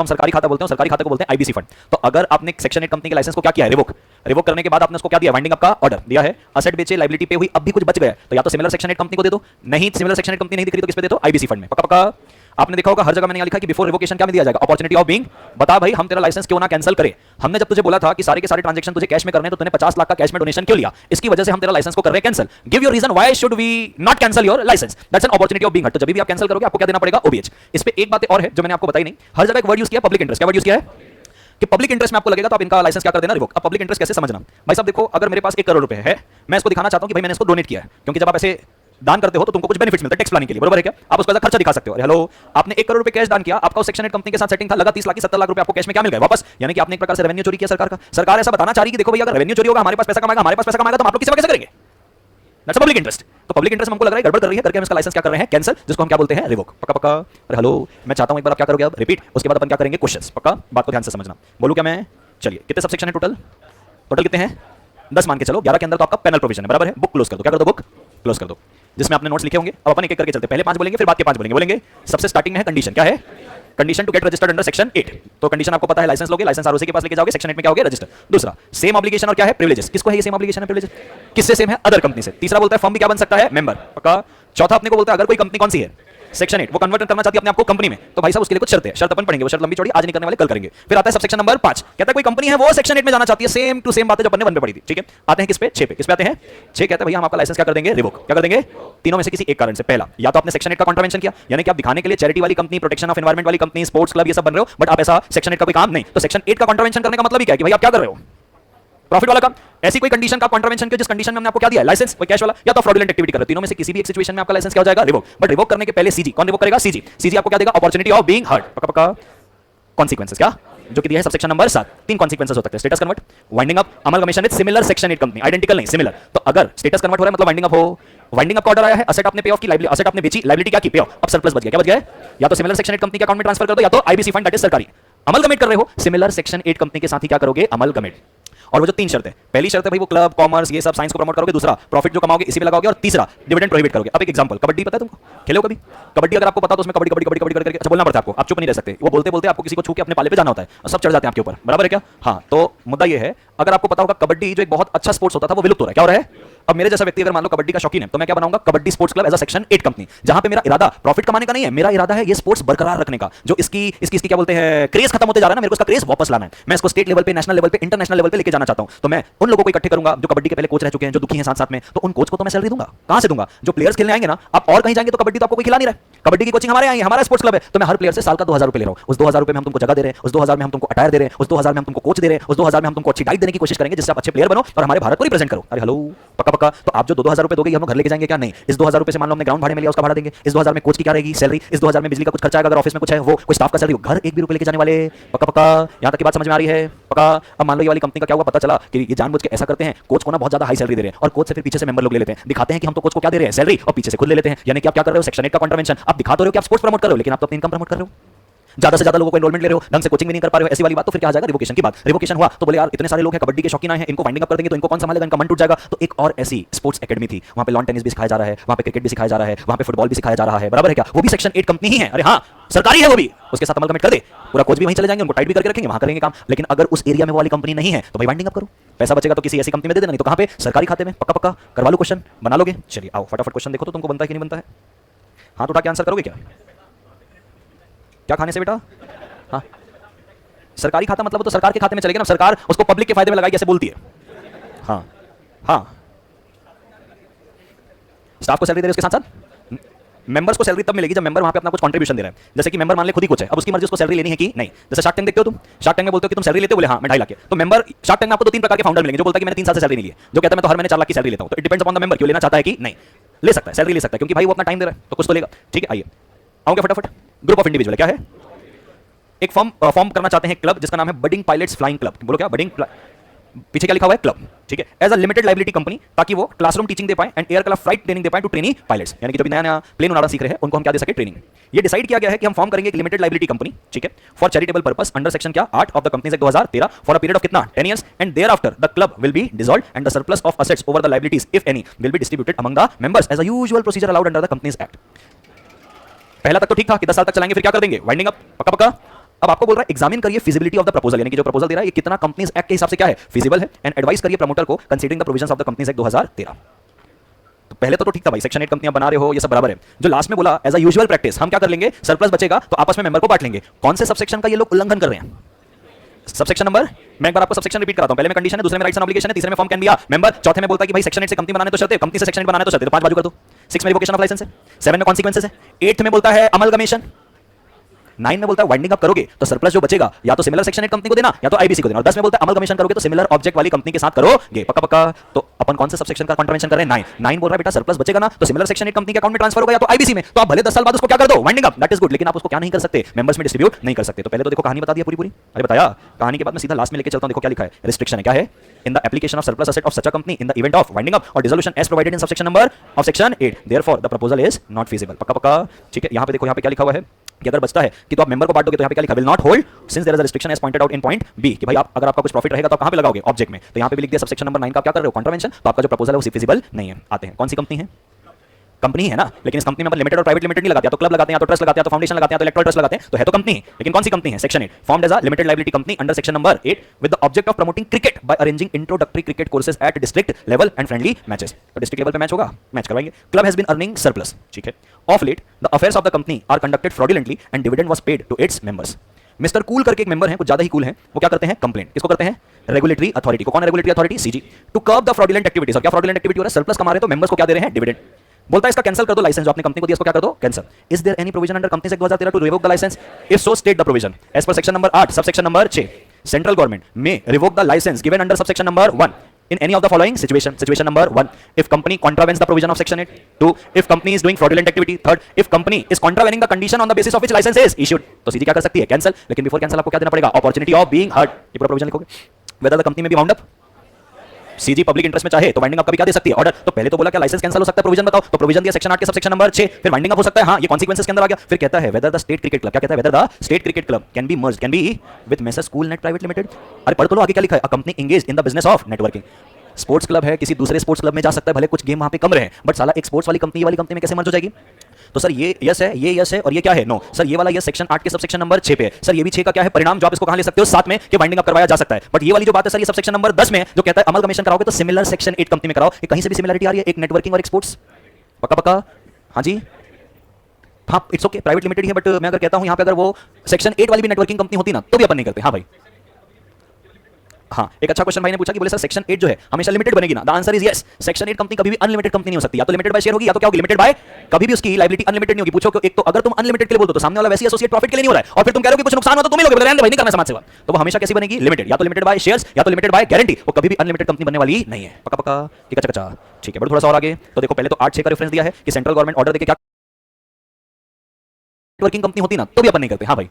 जिसको हम सरकारी खाता बोलते हैं, सरकारी खाते को बोलते हैं आईबीसी फंड। तो अगर आपने सेक्शन 8 कंपनी के लाइसेंस को क्या किया है, रिवोक करने के बाद आपने उसको क्या दिया, वाइंडिंग अप का ऑर्डर दिया है, असेट बेचे, लायबिलिटी पे हुई, अब भी कुछ बच गया तो या तो सिमिलर सेक्शन 8 कंपनी को दे दो, नहीं सिमिलर सेक्शन 8 कंपनी नहीं दिख रही तो किस पे दे दो, आईबीसी फंड में। पक्का पक्का आपने देखा होगा हर जगह मैंने यहाँ लिखा कि बिफोर रिवोकेशन क्या में दिया जाएगा, अपॉर्चुनिटी ऑफ बीइंग। बता भाई हम तेरा लाइसेंस क्यों ना कैंसिल करें। हमने जब तुझे बोला था कि सारे के सारे ट्रांजैक्शन तुझे कैश में करने हैं तो तूने 50 लाख का कैश में डोनेशन क्यों लिया, इसकी वजह से हम तेरा लाइसेंस को कर रहे हैं cancel. Give your reason why should we not cancel your license, that's an opportunity of being. तो जब भी आप कैंसिल करोगे आपको क्या देना पड़ेगा, ओबीएच। इस पे एक बात और है जो मैंने आपको बताई नहीं, हर जगह एक वर्ड यूज किया पब्लिक इंटरेस्ट। क्या वर्ड यूज किया है कि पब्लिक इंटरेस्ट में आपको लगेगा तो आप इनका लाइसेंस क्या कर देना, रिवोक। अब पब्लिक इंटरेस्ट कैसे समझना भाई साहब, देखो अगर मेरे पास 1 करोड़ रुपए है, मैं इसको दिखाना चाहता हूं कि भाई मैंने इसको डोनेट किया है, क्योंकि जब आप ऐसे दान करते हो तो तुमको कुछ बेनिफिट्स मिलते हैं टैक्स प्लानिंग के लिए, बरोबर है क्या, आप उसका खर्चा दिखा सकते हो। हेलो, आपने 1 करोड़ रुपए कैश दान किया, आपका उस सेक्शन 8 कंपनी के साथ सेटिंग था, लगा 30 लाख की 70 लाख रुपए आपको कैश में क्या मिल गए वापस, यानी कि आपने एक प्रकार से रेवेन्यू चोरी किया सरकार का। सरकार ऐसा बताना चाह रही है कि देखो भैया अगर रेवेन्यू चोरी होगा, हमारे पास पैसा कमाएगा, हमारे पास पैसा कमाएगा तो आप लोग किसी वजह से करेंगे, दैट्स पब्लिक इंटरेस्ट। तो पब्लिक इंटरेस्ट हमको लग रहा है गड़बड़ कर रही है, करके हम इसका लाइसेंस क्या कर रहे हैं, कैंसिल, जिसको हम क्या बोलते हैं, रिवोक। पक्का पक्का। अरे हेलो, मैं चाहता हूं एक बार आप क्या करोगे, अब रिपीट, उसके बाद अपन क्या करेंगे, क्वेश्चंस। पक्का, बात को ध्यान से समझना। बोलूं क्या मैं, चलिए कितने सबसेक्शन है टोटल, टोटल कितने हैं, 10 मान के चलो, 11 के अंदर तो आपका पैनल प्रोविजन है, बराबर है। बुक क्लोज कर दो, क्या कर दो, बुक क्लोज कर दो, जिसमें आपने नोट्स लिखे होंगे। अब अपन एक एक करके चलते हैं, पहले 5 बोलेंगे फिर बाद के 5 बोलेंगे। सबसे स्टार्टिंग में है कंडीशन, क्या है, condition to get registered under section 8। तो कंडीशन आपको पता है, लाइसेंस लोगे, लाइसेंस आरओसी के पास लेके जाओगे, सेक्शन 8 में क्या होगे, रजिस्टर। दूसरा सेम ऑब्लिगेशन और क्या है, प्रिविलेजेस। किसको है ये सेम ऑब्लिगेशन है, प्रिविलेजेस किससे सेम है, अदर कंपनी से। तीसरा बोलता है फर्म भी क्या बन सकता है, मेंबर। पक्का। चौथा अपने को बोलता है अगर कोई कंपनी कौन सी है, सेक्शन 8, वो कन्वर्ट करना चाहती है अपने आपको कंपनी में, तो भाई साहब उसके लिए कुछ शर्त है, शर्त अपन पढ़ेंगे, वो शर्त लंबी चौड़ी आज नहीं करने वाले, कल करेंगे। फिर आता है सबसेक्शन नंबर 5, कहता है कोई कंपनी है वो सेक्शन 8 में जाना चाहती है, सेम टू सेम बातें जो अपन ने 1 पे पढ़ी थी, ठीक है। आते हैं किस पे, 6 पे। किस पे आते हैं, 6 कहते हैं भैया हम आपका लाइसेंस क्या कर देंगे, रिवोक। क्या कर देंगे, तीनों में से किसी एक कारण से। पहला, या तो आपने सेक्शन 8 का कॉन्ट्रावेंशन किया, यानी कि आप दिखाने के लिए चैरिटी वाली कंपनी, प्रोटेक्शन ऑफ एनवायरमेंट वाली कंपनी, स्पोर्ट्स क्लब ये सब बन रहे हो, बट आप ऐसा सेक्शन 8 का कोई काम नहीं। तो सेक्शन 8 का कॉन्ट्रावेंशन करने का मतलब ही क्या है कि भाई आप क्या कर रहे हो, प्रॉफिट वाला काम। ऐसी कोई कंडीशन का कॉन्ट्रावेंशन किया जिस कंडीशन में हमने आपको क्या दिया, लाइसेंस, कोई कैश वाला या तो फ्रॉडुलेंट एक्टिविटी कर रहे हो, तीनों में से किसी भी एक सिचुएशन में आपका लाइसेंस क्या हो जाएगा, रिवोक। बट रिवोक करने के पहले सीजी, कौन रिवोक करेगा, सीजी। सीजी आपको क्या देगा, अपॉर्चुनिटी ऑफ बीइंग हर्ट। पक्का पक्का। कॉन्सिक्वेंसेस क्या, जो कि दिया है सबसेक्शन नंबर 7, 3 कॉन्सिक्वेंसेस हो सकते हैं, status convert, winding up, amalgamation with similar section 8 company, identical नहीं, सिमिलर। तो अगर स्टेटस कन्वर्ट हो रहा है मतलब वाइंडिंग अप हो, वाइंडिंग अप का ऑर्डर आया है, असेट आपने पे ऑफ की, लायबिलिटी, असेट आपने बेची, लायबिलिटी क्या की, पे ऑफ, अब सरप्लस बच गया, क्या बच गया, या तो सिमिलर सेक्शन 8 कंपनी के अकाउंट में ट्रांसफर कर दो, या तो आईबीसी फंड दैट इज सरकारी। अमलगमेट कर रहे हो, सिमिलर सेक्शन 8 कंपनी के साथ ही क्या करोगे, अमलगमेट। और वो जो 3 शर्त है, पहली शर्त है भाई वो क्लब, कॉमर्स ये सब साइंस को प्रमोट करोगे, दूसरा प्रॉफिट जो कमाओगे इसी पे लगाओगे, और तीसरा डिविडेंड प्रोहिबिट करोगे। अब एक एग्जांपल, कबड्डी पता है तुमको, खेले हो कभी कबड्डी, अगर आपको पता तो उसमें कबड्डी कबड्डी कबड्डी कबड्डी करके अच्छा बोलना पड़ता है आपको, आप चुप नहीं रह सकते, वो बोलते बोलते आपको किसी को छू के अपने पाले पे जाना होता है और सब चढ़ जाते हैं आपके ऊपर, बराबर है क्या। हाँ, तो मुद्दा ये है, अगर आपको पता होगा कबड्डी जो एक बहुत अच्छा स्पोर्ट्स होता था वो विलुप्त हो रहा है, क्या हो रहा है। अब मेरे जैसा व्यक्ति अगर मान लो कबड्डी का शौकीन है तो मैं क्या बनाऊंगा, kabaddi sports club as a section 8 company, जहां पे मेरा इरादा प्रॉफिट कमाने का नहीं है, मेरा इरादा है ये स्पोर्ट्स बरकरार रखने का। जो इसकी क्या बोलते हैं, क्रेज खत्म होते जा रहा है ना, मेरे को इसका क्रेज वापस लाना है। मैं इसको स्टेट लेवल पे, नेशनल लेवल पे, इंटरनेशनल लेवल पे लेके जाना चाहता हूं। तो मैं उन लोगों को इकट्ठे करूंगा जो कबड्डी के पहले कोच रह चुके हैं, जो दुखी हैं साथ-साथ में, तो उन कोच को तो मैं सैलरी दूंगा। कहां से दूंगा, जो प्लेयर्स खेलने आएंगे ना, आप और कहीं जाएंगे तो कबड्डी तो आपको कोई खिला नहीं रहा है, कबड्डी की कोचिंग हमारे आएंगे, हमारा स्पोर्ट्स क्लब है, तो मैं हर प्लेयर से साल का 2000 रुपए ले रहा हूं। उस 2000 रुपए में हम तुमको जगह दे रहे हैं, उस 2000 में हम तुमको अटायर दे रहे हैं, उस 2000 में हम तुमको कोच दे रहे हैं, उस 2000 में हम तुमको अच्छी डाइट देने की कोशिश करेंगे जिससे आप अच्छे प्लेयर बनो और हमारे भारत को रिप्रेजेंट करो। अरे हेलो, पक्का पक्का। तो आप जो 2000 रुपए दोगे हम घर लेके जाएंगे क्या, नहीं। इस 2000 रुपए से मान लो हमने ग्राउंड भाड़े में लिया, उसका भाड़ा देंगे। इस 2000 में कोच की क्या रहेगी, सैलरी। इस 2000 में बिजली का कुछ खर्चा आएगा, अगर ऑफिस में कुछ है वो, कोई स्टाफ का सैलरी, घर एक भी रुपए लेके जाने वाले। पक्का पक्का, यहां तक की बात समझ में आ रही है, पक्का। अब मान लो ये वाली कंपनी का क्या हुआ, पता चला कि ये जानबूझ के ऐसा करते हैं, कोच को ना बहुत ज्यादा हाई सैलरी दे रहे हैं और कोच से फिर पीछे से मेंबर लोग ले लेते हैं, दिखाते हैं कि हम तो कोच को क्या दे रहे हैं, सैलरी, और पीछे से खुद ले लेते हैं। यानी कि आप क्या कर रहे हो, सेक्शन 8 का कॉन्ट्रावेंशन। आप दिखा तो रहे हो कि आप स्पोर्ट्स प्रमोट कर रहे हो, लेकिन आप तो अपनी इनकम प्रमोट कर रहे हो, ज्यादा से ज्यादा लोगों को एनरोलमेंट ले रहे हो, ढंग से कोचिंग भी नहीं कर पा रहे हो, ऐसी वाली बात। तो फिर क्या आ जाएगा, रिवोकेशन की बात। रिवोकेशन हुआ तो बोले यार इतने सारे लोग हैं कबड्डी के शौकीन हैं, इनको वाइंडिंग अप कर देंगे तो इनको कौन संभालेगा, इनका मन टूट जाएगा। तो एक और ऐसी स्पोर्ट्स एकेडमी थी, वहां पे लॉन टेनिस भी सिखाया जा रहा है, वहां पे क्रिकेट भी सिखाया जा रहा है, वहां पे फुटबॉल भी सिखाया जा रहा है, बराबर है क्या, वो भी सेक्शन 8 कंपनी ही है। अरे हाँ, सरकारी है वो भी, उसके साथ अमलगमेट कर दे, पूरा कोच भी वहीं चले जाएंगे, उनको टाइट भी करके रखेंगे, वहां करेंगे काम। लेकिन अगर उस एरिया में वो वाली कंपनी नहीं है तो भाई वाइंडिंग अप करो, पैसा बचेगा तो किसी ऐसी कंपनी में दे देना, नहीं तो कहां पे, सरकारी खाते में। पक्का पक्का करवा लो, क्वेश्चन बना लोगे। चलिए आओ फटाफट क्वेश्चन देखो तो तुमको बनता है कि नहीं बनता है। हाथ उठा के आंसर करोगे क्या, क्या खाने से बेटा। हाँ, सरकारी खाता मतलब तो सरकार के खाते में चलेगा ना, सरकार उसको पब्लिक के फायदे में लगाई, ऐसे बोलती है। हाँ हाँ, स्टाफ को सैलरी दे रहे उसके साथ साथ मेंबर्स को सैलरी तब मिलेगी जब मेंबर वहां पे अपना कुछ कंट्रीब्यूशन दे रहा है। जैसे कि मेंबर मान ले खुद ही कुछ है, अब उसकी मर्जी उसको सैलरी लेनी है कि नहीं। जैसे शार्क टैंक देखते हो तुम, शार्क टैंक में बोलते हो कि तुम सैलरी लेते हो, बोले हाँ मैं 2.5 लाख के, तो मेंबर शार्क टैंक में आपको 2-3 प्रकार के फाउंडर मिलेंगे, जो बोलता है कि मैंने 3 साल से सैलरी नहीं ली है, जो कहता है मैं तो हर महीने 4 लाख की सैलरी लेता हूं। तो it depends upon the member, क्यों लेना चाहता है कि नहीं, ले सकता है, सैलरी ले सकता है, क्योंकि भाई वो अपना टाइम दे रहा है तो कुछ तो लेगा। ठीक है, आइए आओगे फटाफट। ग्रुप ऑफ इंडिविजुअल क्या है, एक फॉर्म करना चाहते हैं क्लब जिसका नाम है बडिंग पायलट्स फ्लाइंग क्लब। बोलो क्या, बडिंग, पीछे क्या लिखा हुआ है, क्लब। ठीक है, as a limited liability company, ताकि वो क्लासरूम टीचिंग दे पाए एंड एयरक्राफ्ट फ्लाइट ट्रेनिंग दे पाए टू ट्रेनी पायलट्स। यानी कि जो भी नया नया प्लेन उड़ाना सीख रहे हैं उनको हम क्या दे सके, ट्रेनिंग। ये डिसाइड किया गया है कि हम फॉर्म करेंगे एक लिमिटेड लाइबिलिटी कंपनी, ठीक है, for charitable purpose under section क्या 8 of the companies act 2013 for a period of कितना 10 years, and thereafter the club will be dissolved and the surplus of assets over the liabilities if any will be distributed among the members as a usual procedure allowed under the companies act. पहला तक तो ठीक था कि 10 साल तक चलाएंगे, फिर क्या कर देंगे, वाइंडिंग अप। पक्का पक्का। अब आपको बोल रहा है एग्जामिन करिए फिजिबिलिटी ऑफ द प्रपोजल, यानी कि जो प्रपोजल दे रहा है ये कितना कंपनीज एक्ट के हिसाब से क्या है, फिजिबल है, एंड एडवाइस करिए प्रमोटर को considering the provisions of the companies act 2013। तो पहले तो ठीक था भाई, सेक्शन 8 कंपनियां बना रहे हो ये सब बराबर है। जो लास्ट में बोला एज अ यूजुअल प्रैक्टिस हम क्या कर लेंगे, सरप्लस बचेगा तो आपस में मेंबर को बांट लेंगे। कौन से सबसेक्शन का ये लोग उल्लंघन कर रहे हैं, सबसेक्शन नंबर, मैं एक बार आपको सबसेक्शन रिपीट कराता हूं। पहले में कंडीशन है, दूसरे में राइट्स एंड ऑब्लिगेशन है, तीसरे में form can be a member, चौथे में बोलता है कि भाई सेक्शन 8 से कंपनी बनाने तो शर्त है, कंपनी से सेक्शन 8 बनाने तो शर्त है, तो 5 बाजू कर दो। 6 में रिवोकेशन ऑफ लाइसेंस है, 7 में कॉन्सिक्वेंसेस है, 8 में बोलता है अमलगमेशन, 9 में बोलता है वाइंडिंग अप करोगे तो सरप्लस जो बचेगा या तो सिमिलर सेक्शन 8 कंपनी को देना या तो आईबीसी को देना, और 10 में बोलता है अमलगमेशन करोगे तो सिमिलर ऑब्जेक्ट वाली कंपनी के साथ करोगे। पक्का पक्का। तो अपन कौन से सबसेक्शन का कॉन्ट्रावेंशन कर रहे हैं, 9 बोल रहा है बेटा सरप्लस बचेगा ना तो सिमिलर सेक्शन 8 कंपनी के अकाउंट में ट्रांसफर होगा या तो आईबीसी में, तो आप भले 10 साल बाद उसको क्या कर दो, winding up, that is good, लेकिन आप उसको क्या नहीं कर सकते, मेंबर्स में डिस्ट्रीब्यूट नहीं कर सकते। तो पहले तो देखो कहानी बता दी पूरी पूरी, अरे बताया कहानी के बाद मैं सीधा लास्ट में लेके चलता हूं। देखो क्या लिखा है, रिस्ट्रिक्शन है, क्या है, in the application of surplus asset of such a company in the event of winding up और dissolution as provided in subsection number of section 8 therefore the proposal is not feasible. पक्का पक्का। ठीक है, यहां पे देखो, यहां पे क्या लिखा हुआ है कि अगर बचता है कि तो आप मेंबर को बांट दोगे तो यहां पे क्या लिखा, will not hold since there is a restriction as pointed out in point b, कि भाई आप अगर आपका कुछ प्रॉफिट रहेगा तो आप कहां पे लगाओगे, ऑब्जेक्ट में, तो यहां पे भी लिख दिया सबसेक्शन नंबर 9 का क्या कर रहे हो, कॉन्ट्रावेंशन, तो आपका जो प्रपोजल है वो फिजिबल नहीं है। आते हैं, कौन सी कंपनी है, कंपनी है ना, लेकिन इस कंपनी में अपन लिमिटेड और प्राइवेट लिमिटेड नहीं लगाते, या तो क्लब लगाते हैं, या तो ट्रस्ट लगाते हैं, या तो फाउंडेशन लगाते हैं, या तो इलेक्ट्रल ट्रस्ट लगाते हैं, तो है तो कंपनी, लेकिन कौन सी कंपनी है, section 8 formed as a limited liability company under section number 8 with the object of promoting cricket by arranging introductory cricket courses at district level and friendly matches. तो डिस्ट्रिक्ट लेवल पे match होगा, match करवाएंगे। Club has been earning surplus, ठीक है, of late the affairs of the company are conducted fraudulently and dividend was paid to its members. Mister cool करके एक member है, कुछ ज्यादा ही कूल है, वो क्या करते हैं, कंप्लेंट किसको करते हैं, रेगुलेटरी अथॉरिटी को। कौन है regulatory authority, CG, to curb the fraudulent activities. और क्या फ्रॉडुलेंट एक्टिविटी हो रहा है, सरप्लस कमा रहे तो मेंबर्स को क्या दे रहे हैं, डिविडेंड। बोलता है इसका कैंसिल कर दो लाइसेंस, जो आपने कंपनी को दिया इसको क्या कर दो, cancel. Is there any provision under companies act 2013 to revoke the licence, if so state the provision as per section number 8 subsection number 6 central government may revoke the licence given under subsection number 1 in any of the following situation number 1 if company contravenes the provision of section 8, 2 if company is doing fraudulent activity, third if company is contravening the condition on the basis of which license is issued। तो सीधी क्या कर सकती है, cancel, लेकिन before cancel आपको क्या देना पड़ेगा, अपॉर्चुनिटी ऑफ बीइंग हर्ड, ये पूरा प्रोविजन लिखोगे। Whether the company may be wound up, CG public interest में चाहे तो वाइंडिंग अप का भी क्या दे सकती है, ऑर्डर। तो पहले तो बोला क्या लाइसेंस कैंसिल हो सकता है, प्रोविजन बताओ, तो प्रोविजन दिया सेक्शन 8 के सबसेक्शन नंबर 6, फिर वाइंडिंग अप हो सकता है, हां ये कॉन्सिक्वेंसेस के अंदर आ गया। फिर कहता है whether the state cricket club, क्या कहता है, whether the state cricket club can be merged, can be with messrs school net private limited. अरे पढ़ तो लो आगे क्या लिखा है, a company engaged in the business of networking. Sports club है, किसी दूसरे स्पोर्ट्स क्लब में जा सकता है, भले कुछ गेम वहां पे कम रहे, बट साला एक स्पोर्ट्स वाली कंपनी वाली कंपनी में कैसे मर्ज हो जाएगी। तो सर ये यस है, ये यस है, और ये क्या है, नो। सर ये वाला यस सेक्शन 8 के सबसेक्शन नंबर 6 पे है। सर ये भी 6 का क्या है, परिणाम, जो आप इसको कहां ले सकते हो, 7 में कि वाइंडिंग अप करवाया जा सकता है। बट ये वाली जो बात है सर, ये सबसेक्शन नंबर 10 में जो कहता है अमलगमेशन कराओगे तो सिमिलर सेक्शन 8 कंपनी में कराओ, ये कहीं से भी सिमिलरिटी आ रही है, एक नेटवर्किंग और एक स्पोर्ट्स। पक्का पक्का, हाँ जी, हाँ इट्स ओके, प्राइवेट लिमिटेड है, बट मैं अगर कहता हूं यहां पे अगर वो सेक्शन 8 वाली भी नेटवर्किंग कंपनी होती ना तो भी अपन नहीं करते। हाँ भाई, हाँ एक अच्छा क्वेश्चन भाई ने पूछा कि बोले सर सेक्शन 8 जो है हमेशा लिमिटेड बनेगी ना, the answer is yes. Section 8 company कभी भी अनलिमिटेड कंपनी नहीं हो सकती, या तो लिमिटेड बाय शेयर होगी या तो क्या होगी, लिमिटेड बाय, कभी भी उसकी लायबिलिटी अनलिमिटेड नहीं होगी। पूछो एक तो अगर तुम अनलिमिटेड के लिए बोलते हो तो सामने वाला वैसे ही एसोसिएट प्रॉफिट के लिए नहीं हो रहा है, और फिर तुम कह रहे हो कि कुछ नुकसान हो तो तुम ही लोगे, बोले रहने भाई नहीं करना समाज सेवा, तो वो हमेशा कैसी बनेगी, लिमिटेड, या तो लिमिटेड बाय शेयर्स या तो लिमिटेड बाय गारंटी, वो कभी भी अनलिमिटेड कंपनी बनने वाली नहीं है। पक्का पक्का, ठीक है चचा, ठीक है। बड़ा थोड़ा सा और आगे तो देखो, पहले तो 8-6 का रेफरेंस दिया है कि सेंट्रल गवर्नमेंट ऑर्डर देके क्या नेटवर्किंग कंपनी होती ना तो भी अपन नहीं करते। हाँ भाई,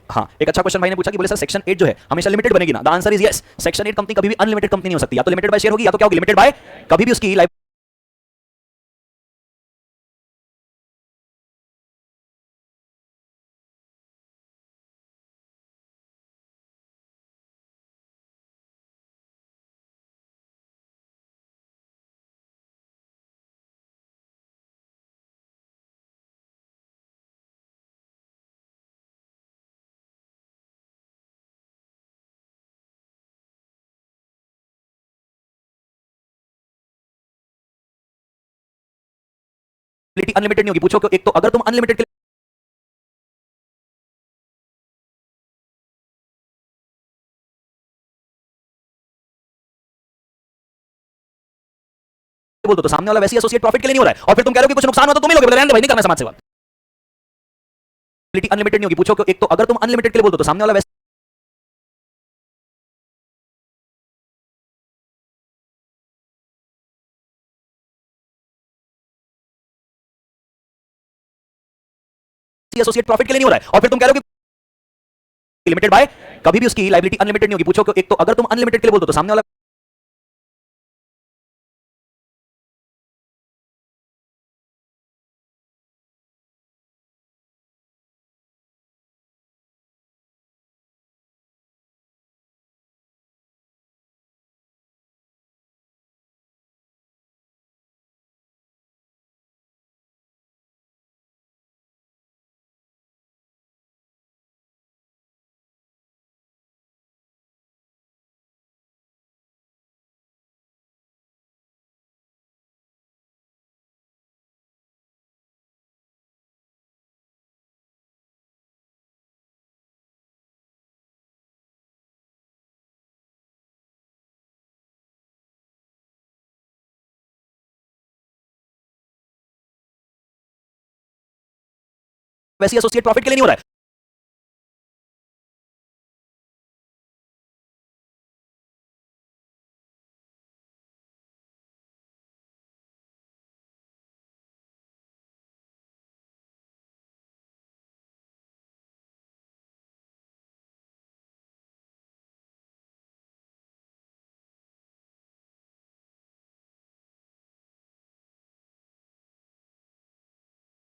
हाँ एक अच्छा क्वेश्चन भाई ने पूछा कि बोले सर सेक्शन 8 जो है हमेशा लिमिटेड बनेगी ना, the answer is yes. Section 8 company कभी भी अनलिमिटेड कंपनी नहीं हो सकती, या तो लिमिटेड बाय शेयर होगी या तो क्या होगी, लिमिटेड बाय, कभी भी उसकी लायबिलिटी अनलिमिटेड नहीं होगी। पूछो एक तो अगर तुम अनलिमिटेड बोल दो तो सामने वाला वैसे ही एसोसिएट प्रॉफिट के लिए नहीं हो रहा है, और फिर तुम कह रहे हो कि कुछ नुकसान हो तो तुम ही लोगे, बोले रहने भाई नहीं करना समाज सेवा। अनलिमिटेड नहीं होगी। पूछो एक तो अगर तुम अनलिमिटेड के लिए बोल दो तो सामने वाला वैसे एसोसिएट प्रॉफिट के लिए नहीं हो रहा है, और फिर तुम कह रहे हो कि लिमिटेड बाय, कभी भी उसकी लायबिलिटी अनलिमिटेड नहीं होगी। पूछो एक तो अगर तुम अनलिमिटेड के लिए बोल दो तो सामने वाला वैसे एसोसिएट प्रॉफिट के लिए नहीं हो रहा है।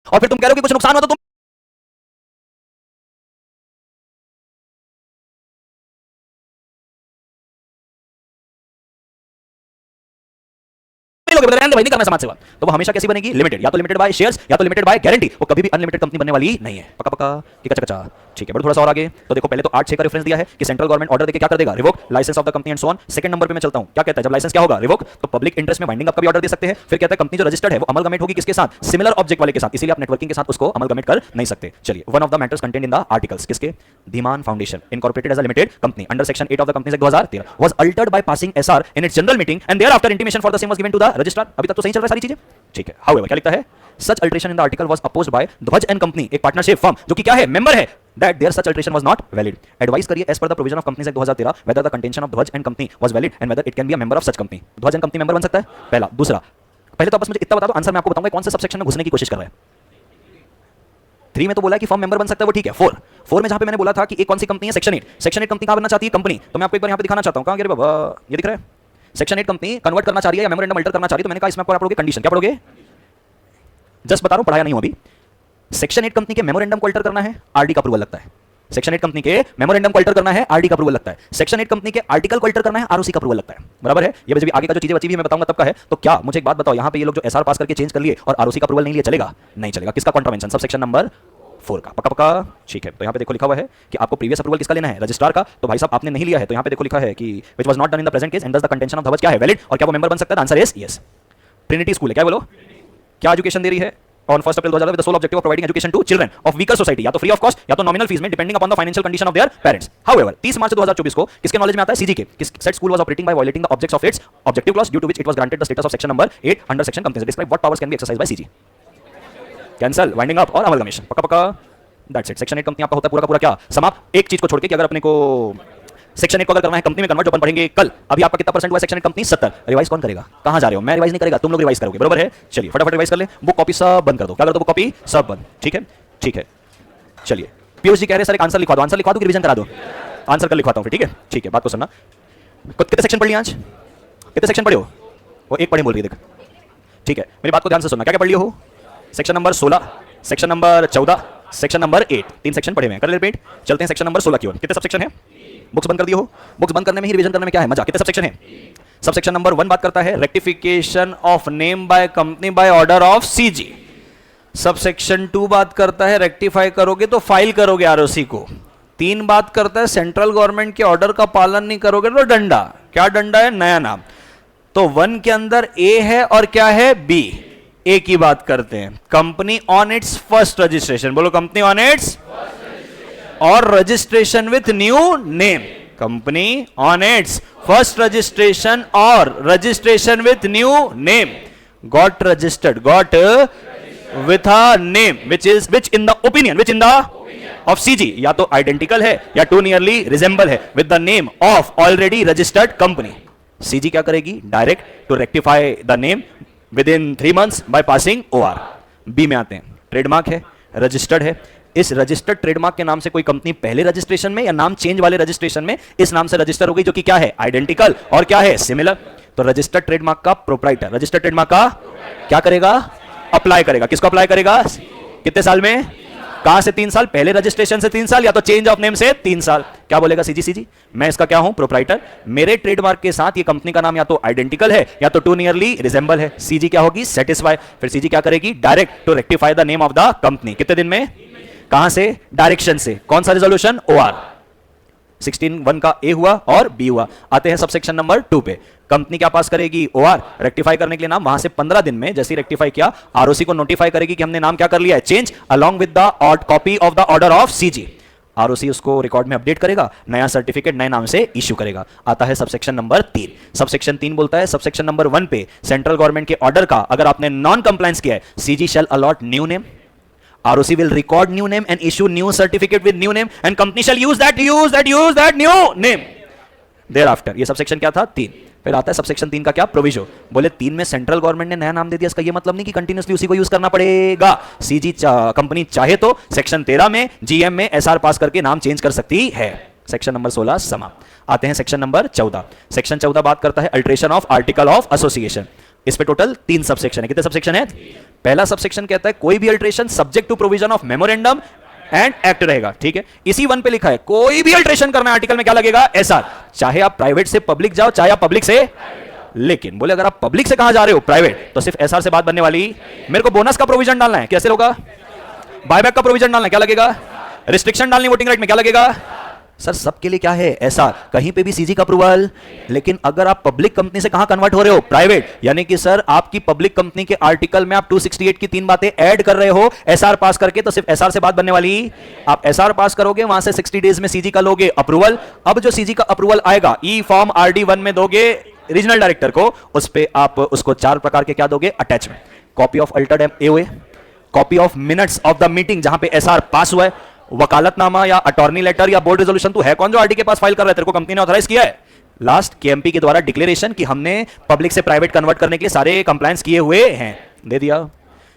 और फिर तुम कह रहे हो कि कुछ नुकसान हुआ तो तुम नहीं लोगे, भाई नहीं करना समाज सेवा, तो वो हमेशा कैसी बनेगी? लिमिटेड, या तो लिमिटेड बाय शेयर्स या तो लिमिटेड बाय गारंटी। वो कभी भी अनलिमिटेड कंपनी बनने वाली नहीं है। पक्का पक्का कि कच्चा कच्चा? ठीक है, बट थोड़ा सा और आगे तो देखो, पहले तो 8-6 का रेफरेंस दिया है कि सेंट्रल गवर्नमेंट ऑर्डर देके क्या कर देगा? Revoke licence of the company and so on. Second number पे मैं चलता हूं, क्या कहता है जब लाइसेंस क्या होगा? रिवोक। तो पब्लिक इंटरेस्ट में वाइंडिंग अप का भी ऑर्डर दे सकते हैं। फिर कहता है कंपनी जो रजिस्टर्ड है वो अमलगमेट होगी किसके साथ? सिमिलर ऑब्जेक्ट वाले के साथ, इसीलिए आप नेटवर्किंग के साथ उसको अमलगमेट कर नहीं सकते। चलिए, one of the matters content in the articles किसके? Dhiman foundation incorporated as a limited company under section 8 of the companies act 2013 was altered by passing SR in its general meeting and thereafter intimation for the same was given to the registrar. अभी तक तो सही चल रहा है सारी चीजें, ठीक है। हाउएवर क्या लिखता है? Such alteration in the article was opposed by Dhwaj and company, एक पार्टनरशिप फर्म जो कि क्या है? मेंबर है, that their such alteration was not valid. Advise करिए as per the provision of Companies Act 2013 whether the contention of Dhwaj and company was valid and whether it can be a member of such company. ध्वज and company member बन सकता है? पहला। दूसरा, पहले तो बस मुझे इतना बता दो, आंसर मैं आपको बताऊंगा कौन से सबसेक्शन में घुसने की कोशिश कर रहा है। 3 में तो बोला है कि फर्म मेंबर बन सकता है, वो ठीक है। 4 में जहां पे मैंने बोला था कि एक कौन सी कंपनी है? सेक्शन 8। सेक्शन 8 कंपनी कहां बनना चाहती है? कंपनी। तो मैं आपको एक बार यहां पे दिखाना चाहता हूं, कहां गए रे बाबा? ये दिख रहा है? सेक्शन 8 कंपनी कन्वर्ट करना चाह रही है या मेमोरेंडम अल्टर करना चाह रही है, तो मैंने कहा इसमें आपको पढ़ोगे कंडीशन। क्या पढ़ोगे? जस्ट बता रहा हूं, पढ़ाया नहीं हो अभी। सेक्शन 8 कंपनी के मेमोरेंडम को अल्टर करना है, आरडी का अप्रूवल लगता है। सेक्शन 8 कंपनी के मेमोरेंडम को अल्टर करना है, आरडी का अप्रूवल लगता है। सेक्शन 8 कंपनी के आर्टिकल को अल्टर करना है, आरओसी का अप्रूवल लगता है। बराबर है? ये भी आगे का जो चीजें बची हुई मैं बताऊंगा तब का है। तो क्या मुझे एक बात बताओ, यहां पे ये लोग जो एसआर पास करके चेंज कर लिए और आरओसी का अप्रूवल नहीं लिया, चलेगा? नहीं चलेगा। किसका कॉन्ट्रावेंशन? सब सेक्शन नंबर 4 का। पक्का पक्का, ठीक है। तो यहाँ पे देखो लिखा हुआ है कि आपको प्रीवियस अप्रूवल किसका लेना है? रजिस्ट्रार का। तो भाई साहब आपने नहीं लिया है, तो यहाँ पे देखो लिखा है कि which was not done in the present case and दस द कंटेंशन ऑफ ध्वज क्या है? वैलिड। और क्या वो मेंबर बन सकता है? Answer is yes. Trinity school है, क्या बोलो? क्या एजुकेशन दे रही है? On 1 April 2011 with the sole objective of providing education to children of weaker society, या तो फ्री ऑफ कॉस्ट या तो नॉमिनल फीस में, depending upon the financial condition of their parents. However 30 March 2024 को किसके नॉलेज में आता है? सीजी के। Said school was operating by violating the objects of its objective clause due to which it was granted the status of section number 8 under section companies. Describe what powers can be exercised by CG? Cancel, winding up और amalgamation. पक्का पक्का, that's it. Section 8 company आपका होता है पूरा का पूरा क्या? समाप्त। एक चीज को छोड़ के कि अगर अपने को सेक्शन 8 को अगर करना है कंपनी में कन्वर्ट, जो अपन पढ़ेंगे कल। अभी आपका कितना परसेंट हुआ सेक्शन 8 कंपनी? 70। रिवाइज कौन करेगा? कहां जा रहे हो? मैं रिवाइज नहीं करेगा, तुम लोग रिवाइज करोगे। बराबर है? चलिए फटाफट रिवाइज कर ले। बुक कॉपी सब बंद कर दो। क्या कर दो? बुक कॉपी सब बंद। ठीक है, ठीक है। चलिए, पीयूष जी कह रहे हैं सर एक आंसर लिखवा दो। आंसर लिखवा दो कि रिवीजन करा दो? आंसर कल लिखवाता हूं फिर, ठीक है? ठीक है, बात को सुनना। कितने सेक्शन पढ़ लिए आज? कितने सेक्शन पढ़े हो? वो एक पढ़े बोल रही है, देख। ठीक है, मेरी बात को ध्यान से सुनना। क्या क्या पढ़ लिए हो? Section number 16, section number 14, section number 8, 3 section पढ़े हुए हैं। कर ले रिपीट। चलते हैं सेक्शन नंबर 16 की ओर। कितने सब सेक्शन है? बुक्स बंद कर दिए हो? बुक्स बंद करने में ही रिवीजन करने में क्या है मजा? कितने सब सेक्शन है? सब सेक्शन नंबर 1 बात करता है rectification of name by company by order of CG. Sub section 2 बात करता है रेक्टिफाई करोगे तो फाइल करोगे आरओसी को। 3 बात करता है सेंट्रल गवर्नमेंट के ऑर्डर का पालन नहीं करोगे तो डंडा। क्या डंडा है? नया नाम। तो 1 के अंदर ए है और क्या है? बी। ए की बात करते हैं, company on its first registration. बोलो, कंपनी ऑन इट्स और registration with new name. Company on its first registration और registration with new name got registered, got with a name which in the opinion of CG या तो identical है या too nearly resemble है with the name of already registered company. CG क्या करेगी? Direct to rectify the name within 3 months by passing OR। B में आते हैं, ट्रेडमार्क है, रजिस्टर्ड है। इस रजिस्टर्ड ट्रेडमार्क के नाम से कोई कंपनी पहले रजिस्ट्रेशन में या नाम चेंज वाले रजिस्ट्रेशन में इस नाम से रजिस्टर हो गई, जो कि क्या है? आइडेंटिकल और क्या है? सिमिलर। तो रजिस्टर्ड ट्रेडमार्क का प्रोप्राइटर, रजिस्टर्ड ट्रेडमार्क का क्या करेगा? अप्लाई करेगा। किसको अप्लाई करेगा? कितने साल में? कहां से 3 साल? पहले रजिस्ट्रेशन से 3 साल या तो चेंज ऑफ नेम से 3 साल। क्या बोलेगा सीजी? मैं इसका क्या हूं? प्रोप्राइटर। मेरे ट्रेडमार्क के साथ ये कंपनी का नाम या तो आइडेंटिकल है या तो टू नियरली रिजेंबल है। सीजी क्या होगी? सेटिस्फाई। फिर सीजी क्या करेगी? Direct to rectify the name of the company. कितने दिन में? कहां से? डायरेक्शन से। कौन सा रिजोल्यूशन? OR। 16(1) का ए हुआ और बी हुआ। आते हैं सब सेक्शन नंबर 2 पे। कंपनी क्या पास करेगी? OR। रेक्टिफाई करने के लिए नाम वहां से 15 दिन में जैसे रेक्टिफाई किया आरओसी को नोटिफाई करेगी कि हमने नाम क्या कर लिया है? Change, along with the copy of the order of CG. ROC उसको रिकॉर्ड में अपडेट करेगा, नया सर्टिफिकेट नए नाम से इश्यू करेगा। आता है सबसेक्शन नंबर 3। सबसेक्शन 3 बोलता है सबसेक्शन नंबर 1 पे सेंट्रल गवर्नमेंट के ऑर्डर का अगर आपने नॉन कंप्लायंस किया है, CG shall allot new name, ROC will record new name and issue new certificate with new name and company shall use that new name thereafter. ये subsection क्या था? 3. फिर आता है सबसेक्शन 3 का क्या? प्रोविजो. बोले 3 में सेंट्रल गवर्नमेंट ने नया नाम दे दिया, इसका ये मतलब नहीं कि कंटिन्यूसली उसी को यूज करना पड़ेगा. सीजी कंपनी चाहे तो सेक्शन 13 में जीएम में एसआर पास करके नाम चेंज कर सकती है. सेक्शन नंबर 16 समाप्त. आते हैं सेक्शन नंबर 14. सेक्शन 14 बात करता है alteration of article of association. इस पे टोटल 3 सबसेक्शन है. कितने सबसेक्शन है? पहला सबसेक्शन कहता है कोई भी alteration subject to provision of memorandum and act रहेगा. ठीक है, इसी 1 पे लिखा है कोई भी अल्टरेशन करना है आर्टिकल में क्या लगेगा? एसआर. चाहे आप प्राइवेट से पब्लिक जाओ, चाहे आप पब्लिक से, लेकिन बोले अगर आप पब्लिक से कहां जा रहे हो? प्राइवेट, तो सिर्फ एसआर से बात बनने वाली. मेरे को बोनस का प्रोविजन डालना है, कैसे होगा? बायबैक का प्रोविजन डालना है, क्या लगेगा? रिस्ट्रिक्शन डालनी वोटिंग राइट में, क्या लगेगा? सर सबके लिए क्या है? एसआर. कहीं पे भी सीजी का अप्रूवल. लेकिन अगर आप पब्लिक कंपनी से कहां कन्वर्ट हो रहे हो? प्राइवेट. यानी कि सर आपकी पब्लिक कंपनी के आर्टिकल में आप 268 की 3 बातें ऐड कर रहे हो एसआर पास करके, तो सिर्फ एसआर से बात बनने वाली. आप एसआर पास करोगे, वहां से 60 डेज में सीजी का लोगे अप्रूवल. अब जो सीजी का अप्रूवल आएगा ई फॉर्म RD1 में दोगे रीजनल डायरेक्टर को, उस पे आप उसको 4 प्रकार के क्या दोगे? Attachment. Copy of Altered AOA, copy of minutes of the meeting जहां पे एसआर पास हुआ है, वकालतनामा या अटॉर्नी लेटर या बोर्ड रेजोल्यूशन. तू है कौन जो आरडी के पास फाइल कर रहा है? तेरे को कंपनी ने ऑथराइज किया है. लास्ट केएमपी के द्वारा डिक्लेरेशन कि हमने पब्लिक से प्राइवेट कन्वर्ट करने के लिए सारे कंप्लायंस किए हुए हैं, दे दिया.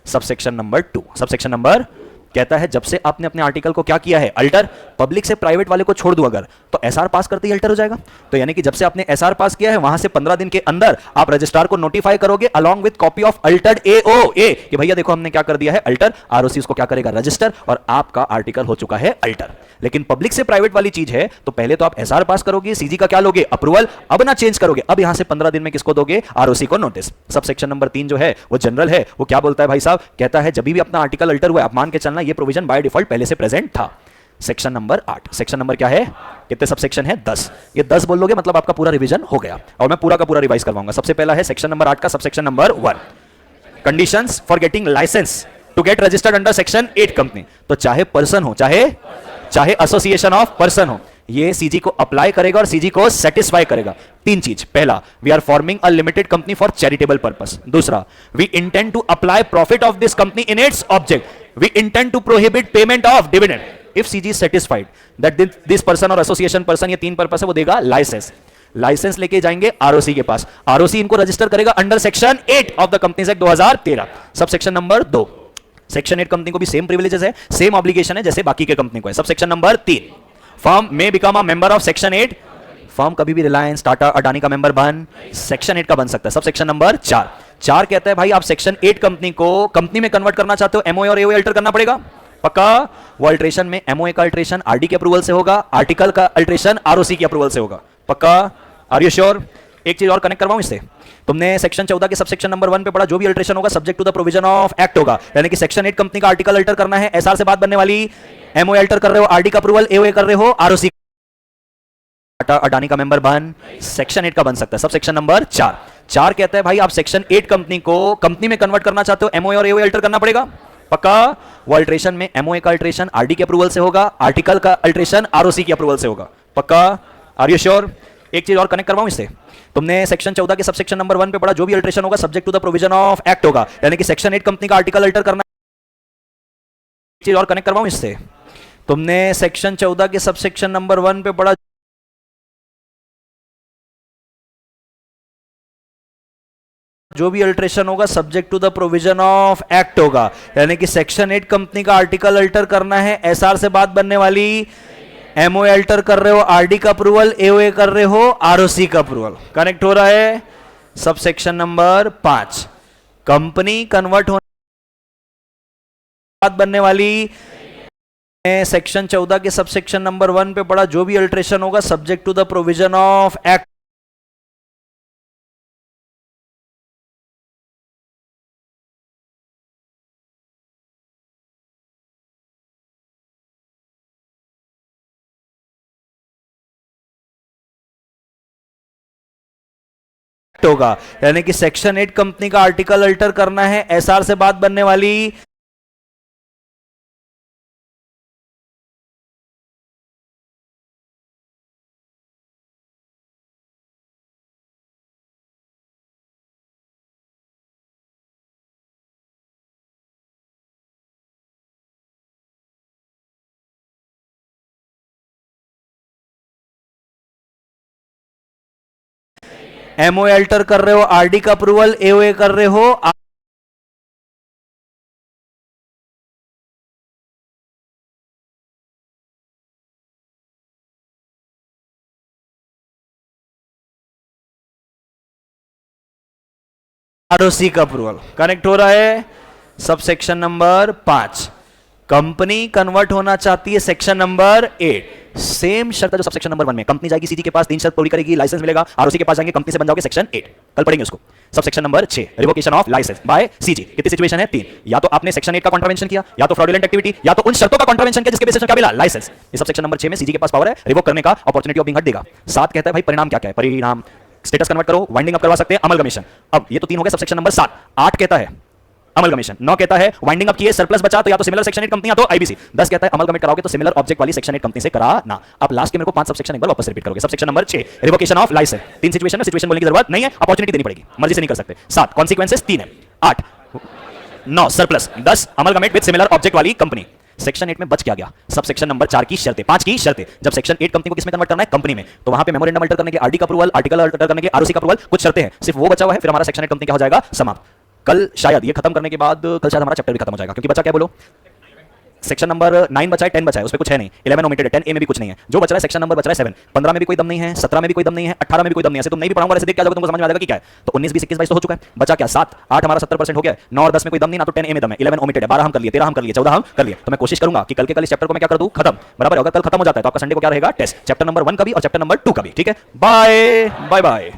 Subsection number 2. सबसेक्शन नंबर कहता है जब से आपने अपने आर्टिकल को क्या किया है? अल्टर. पब्लिक से प्राइवेट वाले को छोड़ दूं अगर, तो एसआर पास करते ही अल्टर हो जाएगा. तो यानी कि जब से आपने एसआर पास किया है वहां से 15 दिन के अंदर आप रजिस्ट्रार को नोटिफाई करोगे along with copy of Altered AOA कि भैया देखो हमने क्या कर दिया है? अल्टर. आरओसी उसको क्या करेगा? रजिस्टर. और आपका आर्टिकल हो चुका है अल्टर. लेकिन पब्लिक से प्राइवेट वाली चीज है तो पहले तो आप एसआर पास करोगे, सीजी का क्या लोगे? अप्रूवल. अब ना चेंज करोगे, अब यहां से 15 दिन में किसको दोगे? आरओसी को नोटिस. सबसेक्शन नंबर 3 जो है वो जनरल है. वो क्या बोलता है भाई साहब? कहता है जब भी अपना आर्टिकल अल्टर हुआ आप मान के चलना ये प्रोविजन बाय डिफॉल्ट पहले से प्रेजेंट था. Section number 8. सेक्शन नंबर क्या है? कितने सबसेक्शन है? 10. ये 10 बोल लोगे मतलब आपका पूरा रिवीजन हो गया. और मैं पूरा का पूरा रिवाइज करवाऊंगा. सबसे पहला है सेक्शन नंबर 8 का subsection number 1, conditions for getting licence to get registered under section 8 company. तो चाहे पर्सन हो, चाहे एसोसिएशन ऑफ पर्सन हो, ये सीजी को अप्लाई करेगा और सीजी को सेटिस्फाई करेगा. 3 चीज. पहला, we are forming a limited company for charitable purpose. दूसरा, we intend to apply profit of this company in its object. We intend to prohibit payment of dividend. If CG is satisfied that this person और association person, ये 3 purpose है, वो देगा licence. Licence लेके जाएंगे ROC के पास. ROC इनको register करेगा under section 8 of the companies act 2013. Sub section number 2. Section 8 company को भी सेम प्रिविलेजेस है, सेम ऑब्लिगेशन है जैसे बाकी के कंपनी को है. सब सेक्शन नंबर 3, फर्म में become a member of section 8. Firm कभी भी रिलायंस, टाटा, अडानी का मेंबर बन सेक्शन 8 का बन सकता है. सब सेक्शन नंबर 4 कहता है भाई आप सेक्शन 8 कंपनी को कंपनी में कन्वर्ट करना चाहते हो, एमओए और एओए अल्टर करना पड़ेगा. पक्का? वो अल्ट्रेशन में एमओए का अल्ट्रेशन आरडी के अप्रूवल से होगा, आर्टिकल का अल्ट्रेशन आरओसी के अप्रूवल से होगा. पक्का? Are you sure? एक चीज और कनेक्ट करवाऊं इससे. तुमने सेक्शन 14 के सबसेक्शन नंबर 1 पे पढ़ा जो भी अल्ट्रेशन होगा subject to the provision of act होगा. यानी कि सेक्शन 8 कंपनी का आर्टिकल अल्टर करना है, एसआर से बात बनने वाली. एमओए अल्टर कर रहे हो, आरडी का अप्रूवल, एओए कर रहे हो, आरओसी, टाटा, अडानी का मेंबर बन सेक्शन 8 का बन सकता है. सब सेक्शन नंबर 4 कहता है भाई आप सेक्शन 8 कंपनी को कंपनी में कन्वर्ट करना चाहते हो, एमओए और एओए अल्टर करना पड़ेगा. पक्का? वो अल्ट्रेशन में एमओए का अल्ट्रेशन आरडी के अप्रूवल से होगा, आर्टिकल का अल्ट्रेशन आरओसी के अप्रूवल से होगा. पक्का? Are you sure? एक चीज और कनेक्ट करवाऊं इससे. तुमने सेक्शन 14 के सबसेक्शन नंबर 1 पे पढ़ा जो भी अल्ट्रेशन होगा subject to the provision of act होगा. यानी कि सेक्शन 8 कंपनी का आर्टिकल अल्टर करना. एक चीज और कनेक्ट करवाऊं इससे. तुमने सेक्शन 14 के सबसेक्शन नंबर 1 पे पढ़ा जो भी अल्ट्रेशन होगा subject to the provision of act होगा. यानी कि सेक्शन 8 कंपनी का आर्टिकल अल्टर करना है, एसआर से बात बनने वाली. एमओए अल्टर कर रहे हो, आरडी का अप्रूवल, एओए कर रहे हो, आरओसी का अप्रूवल. कनेक्ट हो रहा है. Sub section number 5, company convert होने बात बनने वाली. सेक्शन 14 के सबसेक्शन नंबर 1 पे पढ़ा जो भी अल्ट्रेशन होगा subject to the provision of act होगा. यानी कि सेक्शन 8 कंपनी का आर्टिकल अल्टर करना है, एसआर से बात बनने वाली. एमओए अल्टर कर रहे हो, आरडी का अप्रूवल, एओए कर रहे हो, आरओसी का अप्रूवल कनेक्ट हो रहा है। Sub section number 5, company convert होना चाहती है सेक्शन नंबर 8, सेम शर्त जो सब सेक्शन नंबर 1 में, कंपनी जाएगी सीजी के पास, 3 शर्त पूरी करेगी, लाइसेंस मिलेगा, आरओसी के पास जाएंगे, कंपनी से बन जाओगे सेक्शन 8, कल पढ़ेंगे उसको। Subsection number 6, revocation of licence by CG. कितनी सिचुएशन है? 3, या तो आपने सेक्शन 8 का कॉन्ट्रावेंशन किया, या तो फ्रॉडुलेंट एक्टिविटी, या तो उन शर्तों का कॉन्ट्रावेंशन किया जिसके बेसिस पर क्या मिला? लाइसेंस। ये सब सेक्शन नंबर 6 में सीजी के पास पावर है रिवोक करने का, अपॉर्चुनिटी ऑफ बीइंग हट देगा। 7 कहता है भाई परिणाम क्या क्या है, परिणाम स्टेटस कन्वर्ट करो, वाइंडिंग अप करवा सकते हैं, अमलगमेशन। अब ये तो 3 हो गए सब सेक्शन नंबर 7। 8 कहता है अमलगमेशन, 9 कहता है वाइंडिंग अप किए सरप्लस बचा तो या तो सिमिलर सेक्शन 8 कंपनी या तो आईबीसी, 10 कहता है अमलगमेट कराओगे तो सिमिलर ऑब्जेक्ट वाली सेक्शन 8 कंपनी से कराना। अब लास्ट के मेरे को 5 सब सेक्शन एक बार वापस रिपीट करोगे। Subsection number 6, revocation of licence. 3 situation है, सिचुएशन बोलने की जरूरत नहीं है, अपॉर्चुनिटी देनी पड़ेगी, मर्जी से नहीं कर सकते। 7 कॉन्सिक्वेंसेस 3 है। 8 9 surplus, 10 amalgamate with similar object वाली कंपनी। सेक्शन 8 में बच क्या गया? सब सेक्शन नंबर 4 की शर्तें, 5 की शर्तें। जब सेक्शन 8 कंपनी को किसमें कन्वर्ट करना है? कंपनी में, तो वहां पे मेमोरेंडम अल्टर करने के, आरडी का अप्रूवल, आर्टिकल अल्टर करने के, आरओसी का अप्रूवल, कुछ शर्तें हैं, सिर्फ वो बचा हुआ है, फिर हमारा सेक्शन 8 कंपनी क्या हो जाएगा? समाप्त। कल शायद ये खत्म करने के बाद कल शायद हमारा चैप्टर भी खत्म हो जाएगा, क्योंकि बचा क्या बोलो? सेक्शन नंबर 9 बचा है, 10 बचा है, उस पर कुछ है नहीं, 11 ओमिटेड है, 10 ए में भी कुछ नहीं है, जो बच रहा है सेक्शन नंबर बच रहा है 7। 15 में भी कोई दम नहीं है, 17 में भी कोई दम नहीं है, 18 में भी कोई दम नहीं है। तुम नहीं भी पढ़ाऊंगा, ऐसे देख के आ जाओगे, तुमको समझ में आ जाएगा कि क्या है। तो 19 20 21 22 तो हो चुका है, बचा क्या? 7 8 हमारा 70% हो गया है, 9 और 10 में कोई दम नहीं, ना तो 10 ए में दम है, 11 ओमिटेड है, 12 हम कर लिए, 13 हम कर लिए, 14 हम कर लिए। तो मैं कोशिश करूंगा कि कल के कल इस चैप्टर को मैं क्या कर दूं? खत्म। बराबर। अगर कल खत्म हो जाता है तो आपका संडे को क्या रहेगा? टेस्ट, चैप्टर नंबर 1 का भी और चैप्टर नंबर 2 का भी। ठीक है, बाय बाय बाय।